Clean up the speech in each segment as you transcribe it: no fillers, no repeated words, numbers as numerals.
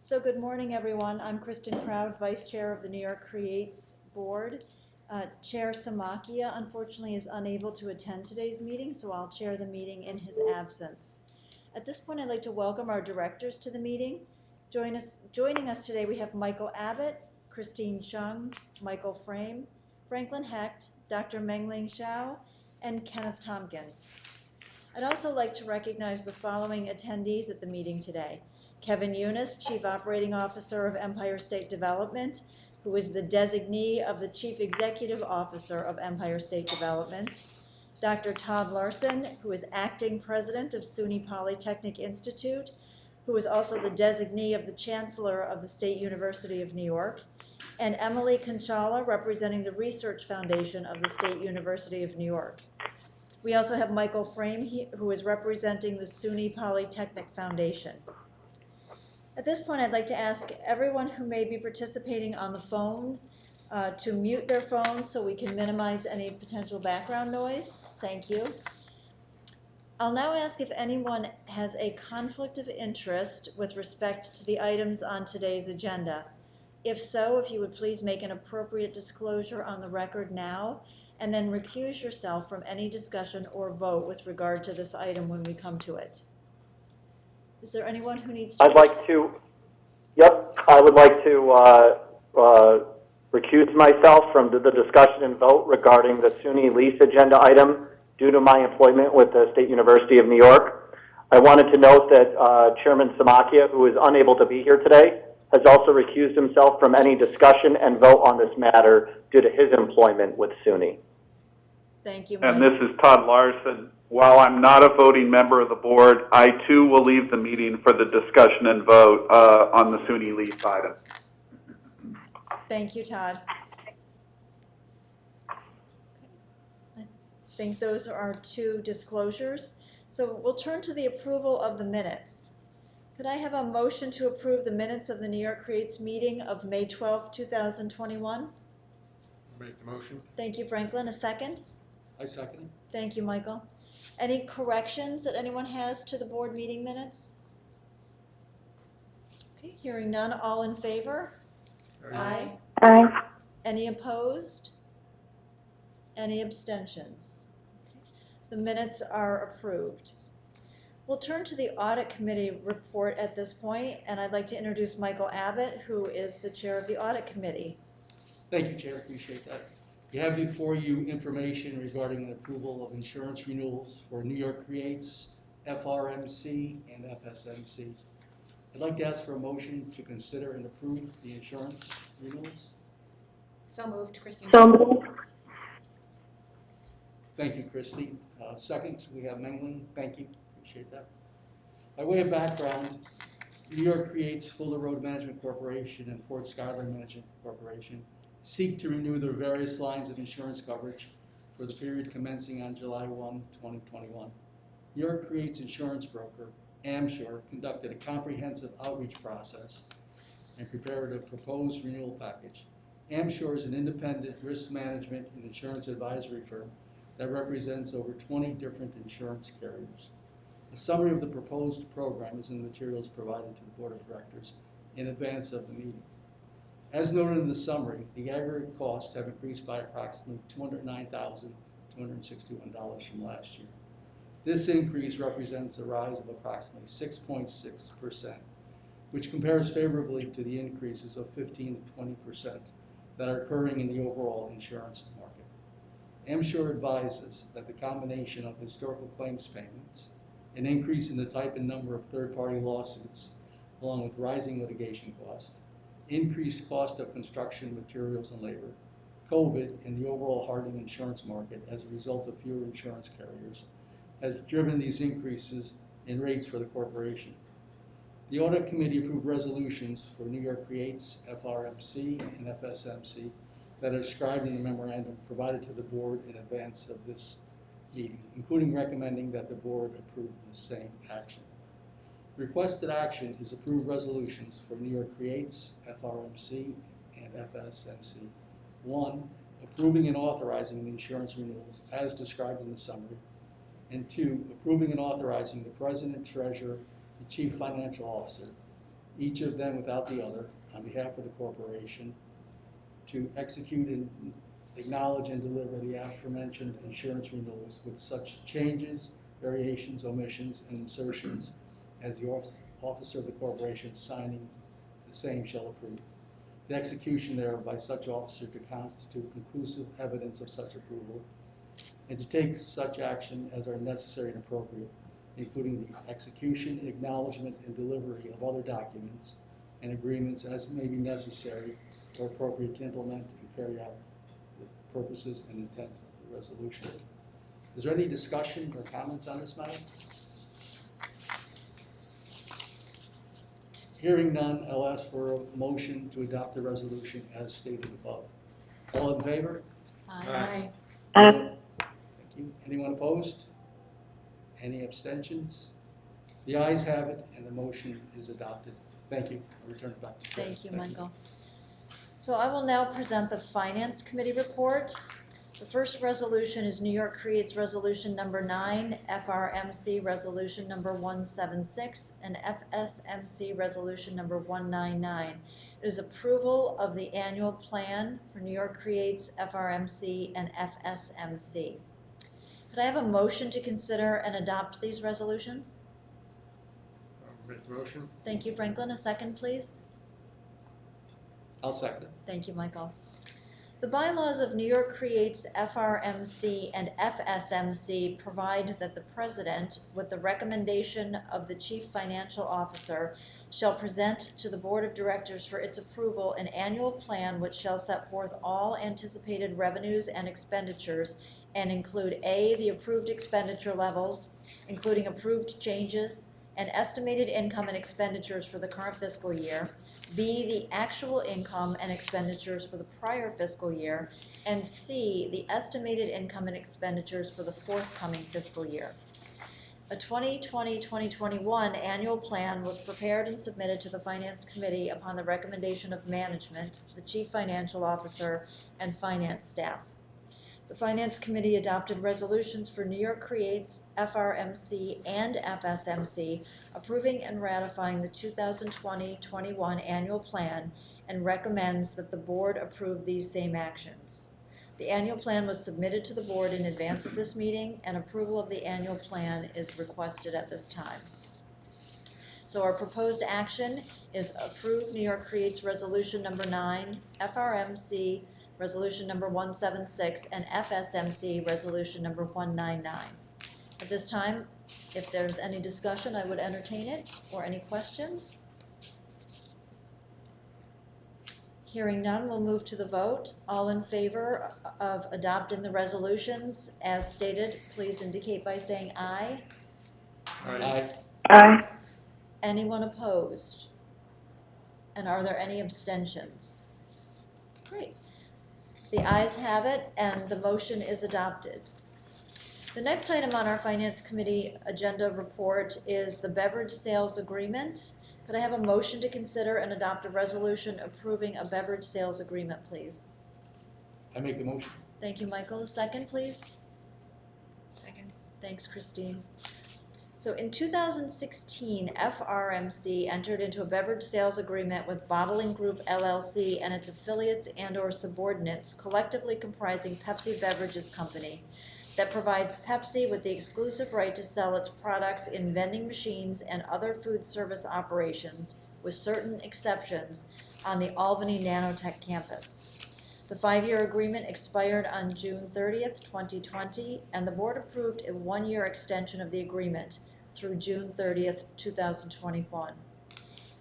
So good morning, everyone. I'm Kristen Proud, Vice Chair of the New York Creates Board. Chair Samakia, unfortunately, is unable to attend today's meeting, so I'll chair the meeting in his absence. At this point, I'd like to welcome our directors to the meeting. Joining us today, we have Michael Abbott, Christine Chung, Michael Frame, Franklin Hecht, Dr. Mengling Xiao, and Kenneth Tompkins. I'd also like to recognize the following attendees at the meeting today. Kevin Eunice, Chief Operating Officer of Empire State Development, who is the designee of the Chief Executive Officer of Empire State Development. Dr. Todd Larson, who is Acting President of SUNY Polytechnic Institute, who is also the designee of the Chancellor of the State University of New York. And Emily Conchala, representing the Research Foundation of the State University of New York. We also have Michael Frame, who is representing the SUNY Polytechnic Foundation. At this point, I'd like to ask everyone who may be participating on the phone to mute their phones so we can minimize any potential background noise. Thank you. I'll now ask if anyone has a conflict of interest with respect to the items on today's agenda. If so, if you would please make an appropriate disclosure on the record now, and then recuse yourself from any discussion or vote with regard to this item when we come to it. Is there anyone who needs to? I would like to recuse myself from the discussion and vote regarding the SUNY lease agenda item due to my employment with the State University of New York. I wanted to note that Chairman Samakia, who is unable to be here today, has also recused himself from any discussion and vote on this matter due to his employment with SUNY. Thank you, Mike. And this is Todd Larson. While I'm not a voting member of the board, I too will leave the meeting for the discussion and vote on the SUNY lease item. Thank you, Todd. I think those are our two disclosures. So we'll turn to the approval of the minutes. Could I have a motion to approve the minutes of the New York Creates meeting of May 12th, 2021? Make the motion. Thank you, Franklin. A second? I second it. Thank you, Michael. Any corrections that anyone has to the board meeting minutes? Okay, hearing none, all in favor? Aye. Aye. Any opposed? Any abstentions? Okay. The minutes are approved. We'll turn to the Audit Committee report at this point, and I'd like to introduce Michael Abbott, who is the chair of the Audit Committee. Thank you, Chair. Appreciate that. You have before you information regarding the approval of insurance renewals for New York Creates, FRMC, and FSMC. I'd like to ask for a motion to consider and approve the insurance renewals. So moved, Christine. So moved. Thank you, Christine. Second, we have Mengling. Thank you. Appreciate that. By way of background, New York Creates, Fuller Road Management Corporation, and Fort Schuyler Management Corporation seek to renew their various lines of insurance coverage for the period commencing on July 1, 2021. New York Creates insurance broker, Amsure, conducted a comprehensive outreach process and prepared a proposed renewal package. Amsure is an independent risk management and insurance advisory firm that represents over 20 different insurance carriers. A summary of the proposed program is in the materials provided to the Board of Directors in advance of the meeting. As noted in the summary, the aggregate costs have increased by approximately $209,261 from last year. This increase represents a rise of approximately 6.6%, which compares favorably to the increases of 15 to 20% that are occurring in the overall insurance market. Amsure advises that the combination of historical claims payments, an increase in the type and number of third-party lawsuits, along with rising litigation costs, increased cost of construction materials and labor, COVID, and the overall hardening insurance market as a result of fewer insurance carriers, has driven these increases in rates for the corporation. The Audit Committee approved resolutions for New York Creates, FRMC, and FSMC that are described in the memorandum provided to the board in advance of this meeting, including recommending that the board approve the same action. Requested action is approved resolutions for New York Creates, FRMC, and FSMC. 1, approving and authorizing the insurance renewals as described in the summary. And 2, approving and authorizing the President, Treasurer, and Chief Financial Officer, each of them without the other, on behalf of the corporation, to execute and acknowledge and deliver the aforementioned insurance renewals with such changes, variations, omissions, and insertions as the officer of the corporation signing the same shall approve. The execution thereof by such officer to constitute conclusive evidence of such approval, and to take such action as are necessary and appropriate, including the execution, acknowledgement, and delivery of other documents and agreements as may be necessary or appropriate to implement and carry out the purposes and intent of the resolution. Is there any discussion or comments on this matter? Hearing none, I'll ask for a motion to adopt the resolution as stated above. All in favor? Aye. Thank you. Anyone opposed? Any abstentions? The ayes have it, and the motion is adopted. Thank you. I'll return it back to Chris. Thank you, Michael. So I will now present the Finance Committee report. The first resolution is New York Creates Resolution Number 9, FRMC Resolution Number 176, and FSMC Resolution Number 199. It is approval of the annual plan for New York Creates, FRMC, and FSMC. Could I have a motion to consider and adopt these resolutions? Make the motion? Thank you, Franklin. A second, please. I'll second it. Thank you, Michael. The bylaws of New York Creates, FRMC, and FSMC provide that the president, with the recommendation of the chief financial officer, shall present to the board of directors for its approval an annual plan which shall set forth all anticipated revenues and expenditures and include A, the approved expenditure levels, including approved changes, and estimated income and expenditures for the current fiscal year, B, the actual income and expenditures for the prior fiscal year, and C, the estimated income and expenditures for the forthcoming fiscal year. A 2020-2021 annual plan was prepared and submitted to the Finance Committee upon the recommendation of management, the Chief Financial Officer, and finance staff. The Finance Committee adopted resolutions for New York Creates, FRMC, and FSMC, approving and ratifying the 2020-21 annual plan and recommends that the board approve these same actions. The annual plan was submitted to the board in advance of this meeting, and approval of the annual plan is requested at this time. So our proposed action is approve New York Creates Resolution Number 9, FRMC Resolution Number 176, and FSMC Resolution Number 199. At this time, if there's any discussion, I would entertain it, or any questions. Hearing none, we'll move to the vote. All in favor of adopting the resolutions as stated, please indicate by saying aye. Aye. Anyone opposed? And are there any abstentions? Great. The ayes have it, and the motion is adopted. The next item on our Finance Committee agenda report is the beverage sales agreement. Could I have a motion to consider and adopt a resolution approving a beverage sales agreement, please? I make the motion. Thank you, Michael. A second, please. Second. Thanks, Christine. So in 2016, FRMC entered into a beverage sales agreement with Bottling Group LLC and its affiliates and/or subordinates, collectively comprising Pepsi Beverages Company, that provides Pepsi with the exclusive right to sell its products in vending machines and other food service operations, with certain exceptions, on the Albany Nanotech campus. The 5-year agreement expired on June 30th, 2020, and the board approved a 1-year extension of the agreement through June 30th, 2021.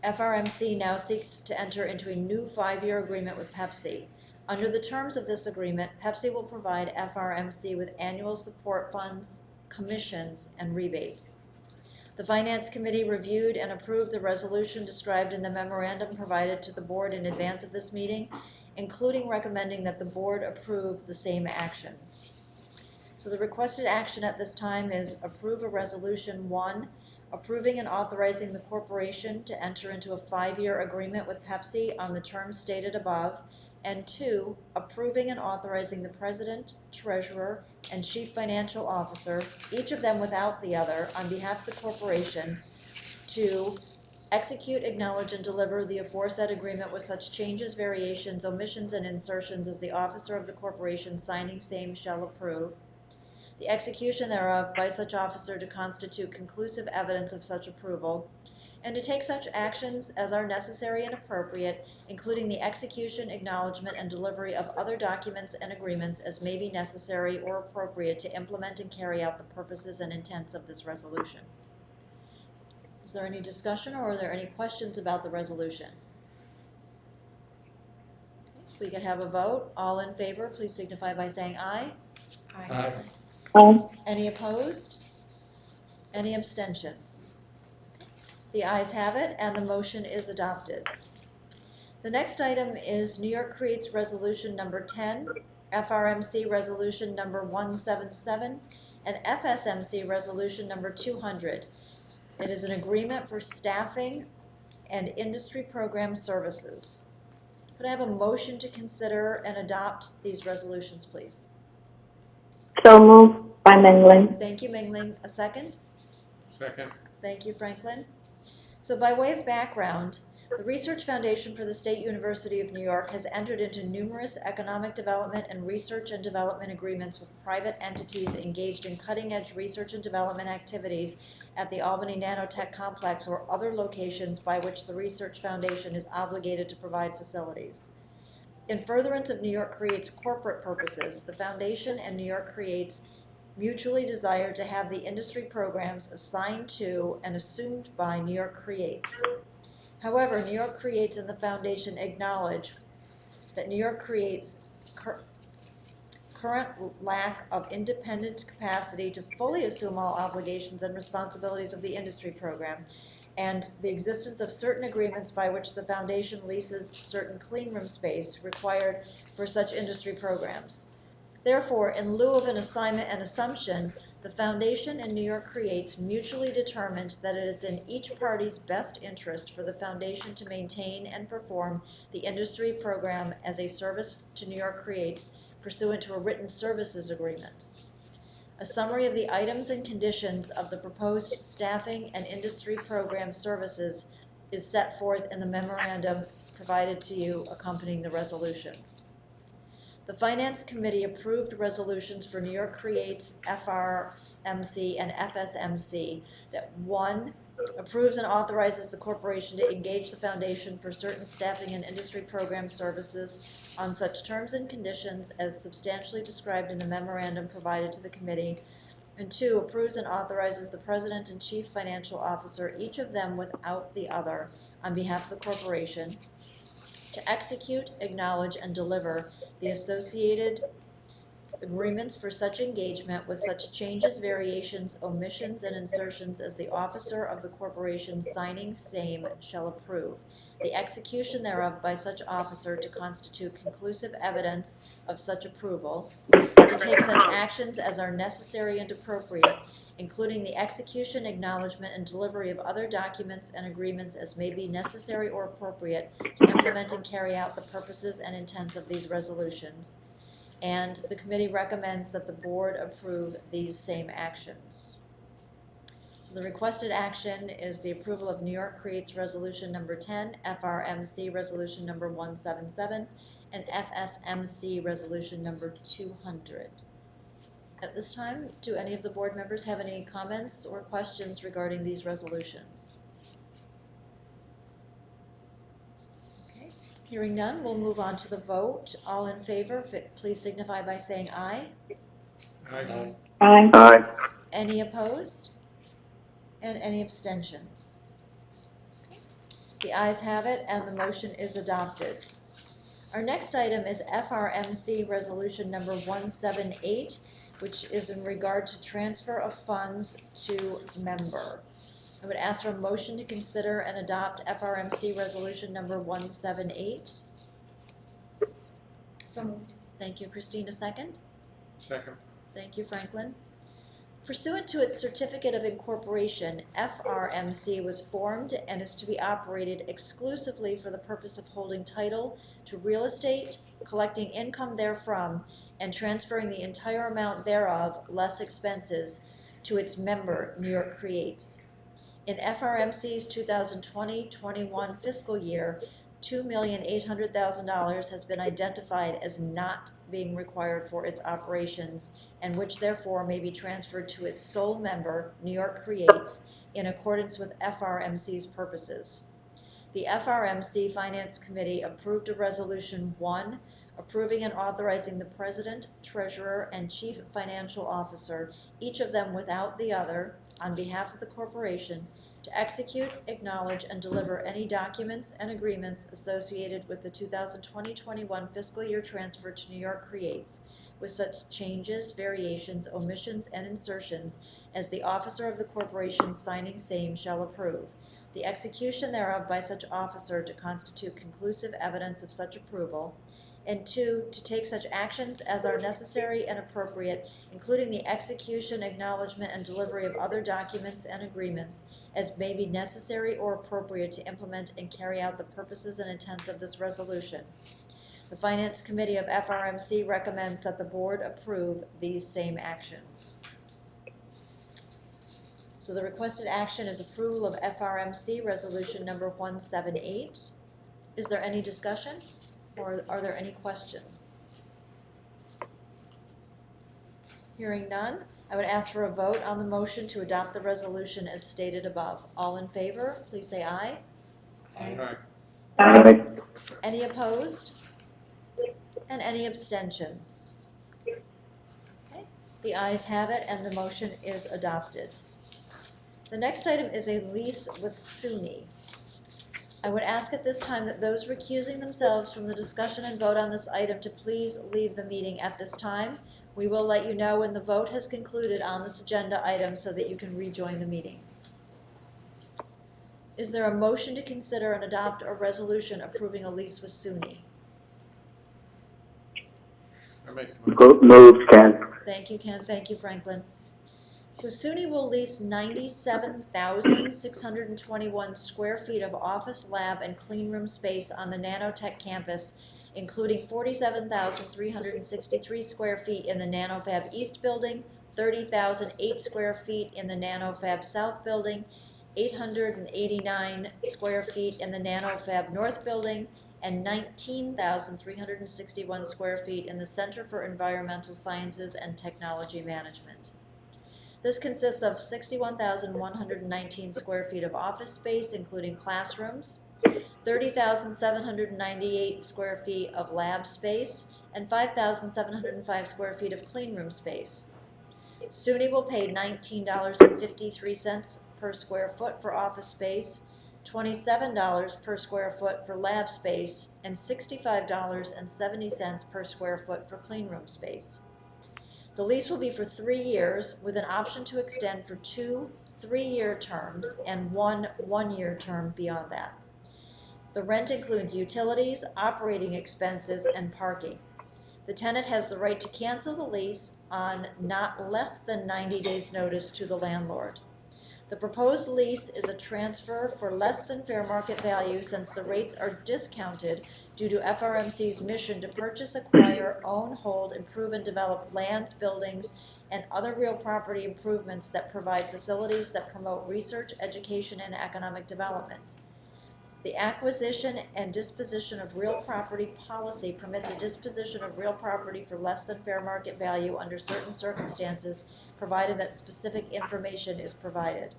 FRMC now seeks to enter into a new 5-year agreement with Pepsi. Under the terms of this agreement, Pepsi will provide FRMC with annual support funds, commissions, and rebates. The Finance Committee reviewed and approved the resolution described in the memorandum provided to the board in advance of this meeting, including recommending that the board approve the same actions. So the requested action at this time is approve a resolution 1, approving and authorizing the corporation to enter into a 5-year agreement with Pepsi on the terms stated above, and 2, approving and authorizing the president, treasurer, and chief financial officer, each of them without the other, on behalf of the corporation, to execute, acknowledge, and deliver the aforesaid agreement with such changes, variations, omissions, and insertions as the officer of the corporation signing same shall approve. The execution thereof by such officer to constitute conclusive evidence of such approval, and to take such actions as are necessary and appropriate, including the execution, acknowledgement, and delivery of other documents and agreements as may be necessary or appropriate to implement and carry out the purposes and intents of this resolution. Is there any discussion or are there any questions about the resolution? If we could have a vote, all in favor, please signify by saying aye. Aye. Any opposed? Any abstentions? The ayes have it, and the motion is adopted. The next item is New York Creates Resolution Number 10, FRMC Resolution Number 177, and FSMC Resolution Number 200. It is an agreement for staffing and industry program services. Could I have a motion to consider and adopt these resolutions, please? So moved by Mingling. Thank you, Mingling. A second? Second. Thank you, Franklin. So by way of background, the Research Foundation for the State University of New York has entered into numerous economic development and research and development agreements with private entities engaged in cutting-edge research and development activities at the Albany Nanotech Complex or other locations by which the Research Foundation is obligated to provide facilities. In furtherance of New York Creates corporate purposes, the Foundation and New York Creates mutually desire to have the industry programs assigned to and assumed by New York Creates. However, New York Creates and the Foundation acknowledge that New York Creates' current lack of independent capacity to fully assume all obligations and responsibilities of the industry program, and the existence of certain agreements by which the Foundation leases certain cleanroom space required for such industry programs. Therefore, in lieu of an assignment and assumption, the Foundation and New York Creates mutually determined that it is in each party's best interest for the Foundation to maintain and perform the industry program as a service to New York Creates pursuant to a written services agreement. A summary of the items and conditions of the proposed staffing and industry program services is set forth in the memorandum provided to you accompanying the resolutions. The Finance Committee approved resolutions for New York Creates, FRMC, and FSMC that 1. Approves and authorizes the corporation to engage the Foundation for certain staffing and industry program services on such terms and conditions as substantially described in the memorandum provided to the committee, and 2. Approves and authorizes the President and Chief Financial Officer, each of them without the other, on behalf of the corporation, to execute, acknowledge, and deliver the associated agreements for such engagement with such changes, variations, omissions, and insertions as the officer of the corporation signing same shall approve, the execution thereof by such officer to constitute conclusive evidence of such approval, and to take such actions as are necessary and appropriate, including the execution, acknowledgement, and delivery of other documents and agreements as may be necessary or appropriate to implement and carry out the purposes and intents of these resolutions. And the committee recommends that the board approve these same actions. So the requested action is the approval of New York Creates Resolution Number 10, FRMC Resolution Number 177, and FSMC Resolution Number 200. At this time, do any of the board members have any comments or questions regarding these resolutions? Okay, hearing none, we'll move on to the vote. All in favor, please signify by saying aye. Aye. Aye. Aye. Any opposed? And any abstentions? Okay. The ayes have it, and the motion is adopted. Our next item is FRMC Resolution Number 178, which is in regard to transfer of funds to member. I would ask for a motion to consider and adopt FRMC Resolution Number 178. So moved. Thank you, Christine. A second? Second. Thank you, Franklin. Pursuant to its certificate of incorporation, FRMC was formed and is to be operated exclusively for the purpose of holding title to real estate, collecting income therefrom, and transferring the entire amount thereof, less expenses, to its member, New York Creates. In FRMC's 2020-21 fiscal year, $2,800,000 has been identified as not being required for its operations, and which therefore may be transferred to its sole member, New York Creates, in accordance with FRMC's purposes. The FRMC Finance Committee approved a Resolution 1, approving and authorizing the President, Treasurer, and Chief Financial Officer, each of them without the other, on behalf of the corporation, to execute, acknowledge, and deliver any documents and agreements associated with the 2020-21 fiscal year transfer to New York Creates, with such changes, variations, omissions, and insertions as the officer of the corporation signing same shall approve. The execution thereof by such officer to constitute conclusive evidence of such approval, and 2, to take such actions as are necessary and appropriate, including the execution, acknowledgement, and delivery of other documents and agreements as may be necessary or appropriate to implement and carry out the purposes and intents of this resolution. The Finance Committee of FRMC recommends that the board approve these same actions. So the requested action is approval of FRMC Resolution number 178. Is there any discussion, or are there any questions? Hearing none, I would ask for a vote on the motion to adopt the resolution as stated above. All in favor, please say aye. Aye. Aye. Any opposed? And any abstentions? Okay. The ayes have it, and the motion is adopted. The next item is a lease with SUNY. I would ask at this time that those recusing themselves from the discussion and vote on this item to please leave the meeting at this time. We will let you know when the vote has concluded on this agenda item so that you can rejoin the meeting. Is there a motion to consider and adopt a resolution approving a lease with SUNY? I make the motion. Moved, Ken. Thank you, Ken. Thank you, Franklin. So SUNY will lease 97,621 square feet of office, lab, and clean room space on the Nanotech campus, including 47,363 square feet in the NanoFab East building, 30,008 square feet in the NanoFab South building, 889 square feet in the NanoFab North building, and 19,361 square feet in the Center for Environmental Sciences and Technology Management. This consists of 61,119 square feet of office space, including classrooms, 30,798 square feet of lab space, and 5,705 square feet of clean room space. SUNY will pay $19.53 per square foot for office space, $27 per square foot for lab space, and $65.70 per square foot for clean room space. The lease will be for 3 years with an option to extend for 2 3-year terms and 1 1-year term beyond that. The rent includes utilities, operating expenses, and parking. The tenant has the right to cancel the lease on not less than 90 days' notice to the landlord. The proposed lease is a transfer for less than fair market value since the rates are discounted due to FRMC's mission to purchase, acquire, own, hold, improve, and develop lands, buildings, and other real property improvements that provide facilities that promote research, education, and economic development. The acquisition and disposition of real property policy permits a disposition of real property for less than fair market value under certain circumstances, provided that specific information is provided.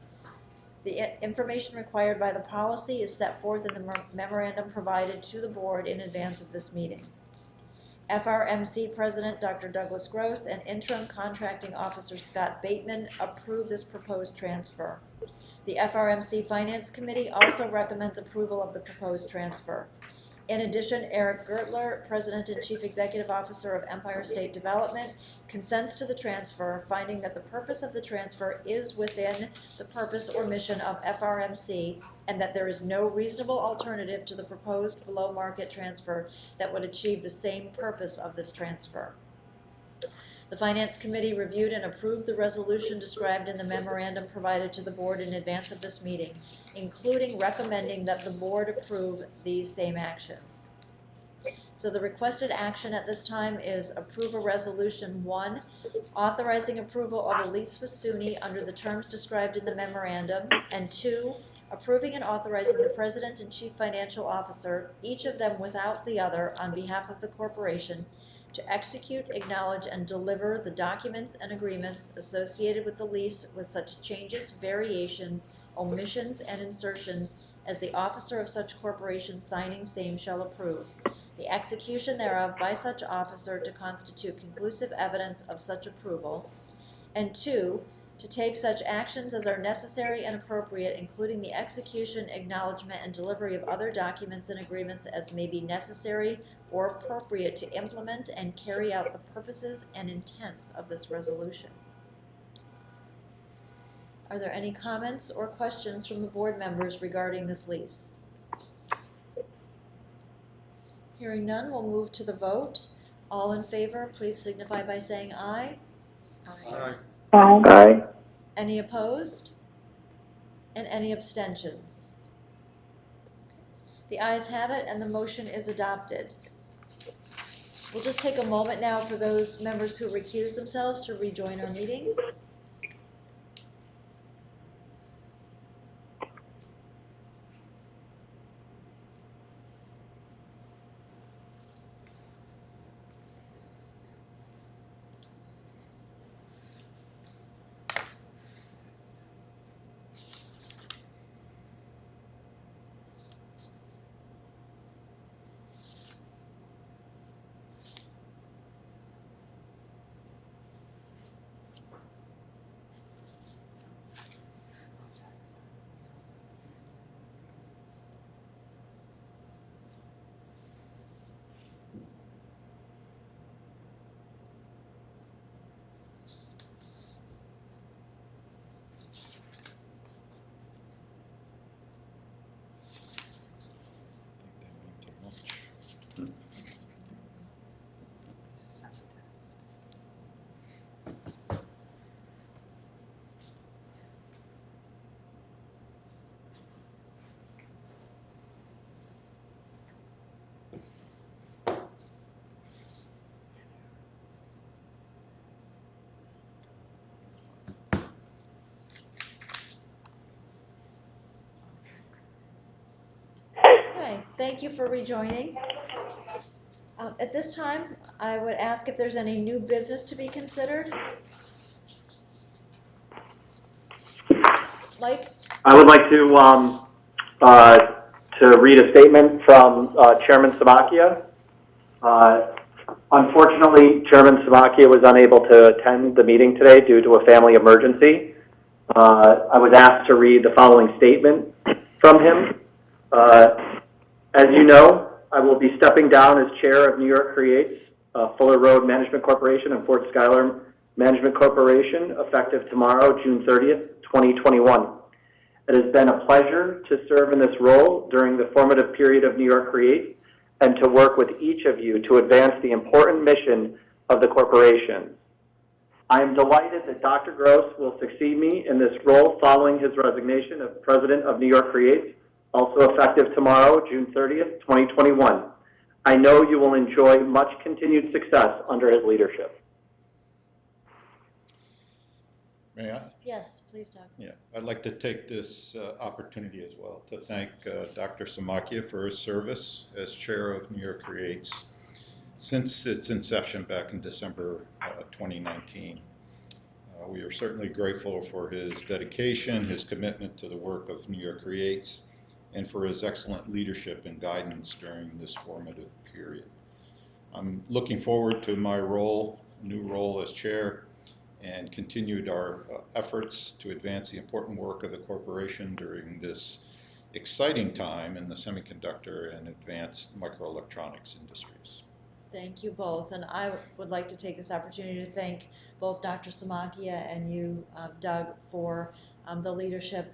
The information required by the policy is set forth in the memorandum provided to the board in advance of this meeting. FRMC President Dr. Douglas Gross and Interim Contracting Officer Scott Bateman approve this proposed transfer. The FRMC Finance Committee also recommends approval of the proposed transfer. In addition, Eric Gertler, President and Chief Executive Officer of Empire State Development, consents to the transfer, finding that the purpose of the transfer is within the purpose or mission of FRMC and that there is no reasonable alternative to the proposed below-market transfer that would achieve the same purpose of this transfer. The Finance Committee reviewed and approved the resolution described in the memorandum provided to the board in advance of this meeting, including recommending that the board approve these same actions. So the requested action at this time is approve a resolution, 1, authorizing approval of a lease with SUNY under the terms described in the memorandum, and 2, approving and authorizing the president and chief financial officer, each of them without the other, on behalf of the corporation, to execute, acknowledge, and deliver the documents and agreements associated with the lease with such changes, variations, omissions, and insertions as the officer of such corporation signing same shall approve. The execution thereof by such officer to constitute conclusive evidence of such approval. And 2, to take such actions as are necessary and appropriate, including the execution, acknowledgement, and delivery of other documents and agreements as may be necessary or appropriate to implement and carry out the purposes and intents of this resolution. Are there any comments or questions from the board members regarding this lease? Hearing none, we'll move to the vote. All in favor, please signify by saying aye. Aye. Aye. Aye. Any opposed? And any abstentions? The ayes have it, and the motion is adopted. We'll just take a moment now for those members who recuse themselves to rejoin our meeting. Okay, thank you for rejoining. At this time, I would ask if there's any new business to be considered. Mike? I would like to read a statement from Chairman Samakia. Unfortunately, Chairman Samakia was unable to attend the meeting today due to a family emergency. I was asked to read the following statement from him. As you know, I will be stepping down as chair of New York Creates, Fuller Road Management Corporation and Fort Schuyler Management Corporation, effective tomorrow, June 30th, 2021. It has been a pleasure to serve in this role during the formative period of New York Creates and to work with each of you to advance the important mission of the corporation. I am delighted that Dr. Gross will succeed me in this role following his resignation as president of New York Creates, also effective tomorrow, June 30th, 2021. I know you will enjoy much continued success under his leadership. May I? Yes, please, Doug. Yeah, I'd like to take this opportunity as well to thank Dr. Samakia for his service as chair of New York Creates since its inception back in December 2019. We are certainly grateful for his dedication, his commitment to the work of New York Creates, and for his excellent leadership and guidance during this formative period. I'm looking forward to my new role as chair, and continued our efforts to advance the important work of the corporation during this exciting time in the semiconductor and advanced microelectronics industries. Thank you both, and I would like to take this opportunity to thank both Dr. Samakia and you, Doug, for the leadership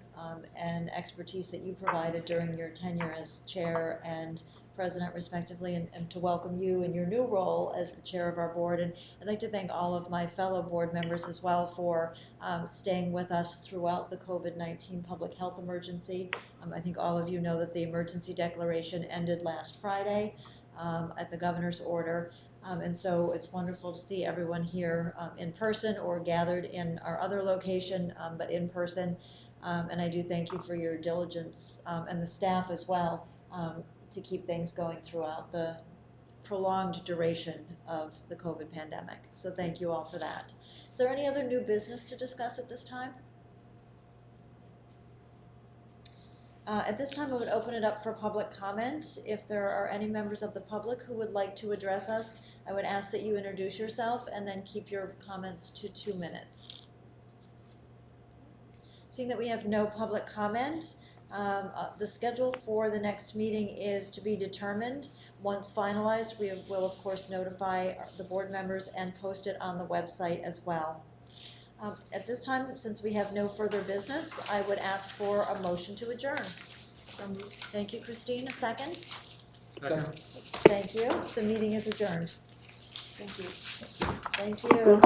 and expertise that you provided during your tenure as chair and president, respectively, and to welcome you in your new role as the chair of our board. And I'd like to thank all of my fellow board members as well for staying with us throughout the COVID-19 public health emergency. I think all of you know that the emergency declaration ended last Friday. at the governor's order. And so it's wonderful to see everyone here in person or gathered in our other location, but in person. And I do thank you for your diligence and the staff as well to keep things going throughout the prolonged duration of the COVID pandemic. So thank you all for that. Is there any other new business to discuss at this time? At this time, I would open it up for public comment. If there are any members of the public who would like to address us, I would ask that you introduce yourself and then keep your comments to 2 minutes. Seeing that we have no public comment, the schedule for the next meeting is to be determined. Once finalized, we will of course notify the board members and post it on the website as well. At this time, since we have no further business, I would ask for a motion to adjourn. So moved. Thank you, Christine. A second? Second. Thank you. The meeting is adjourned. Thank you. Thank you.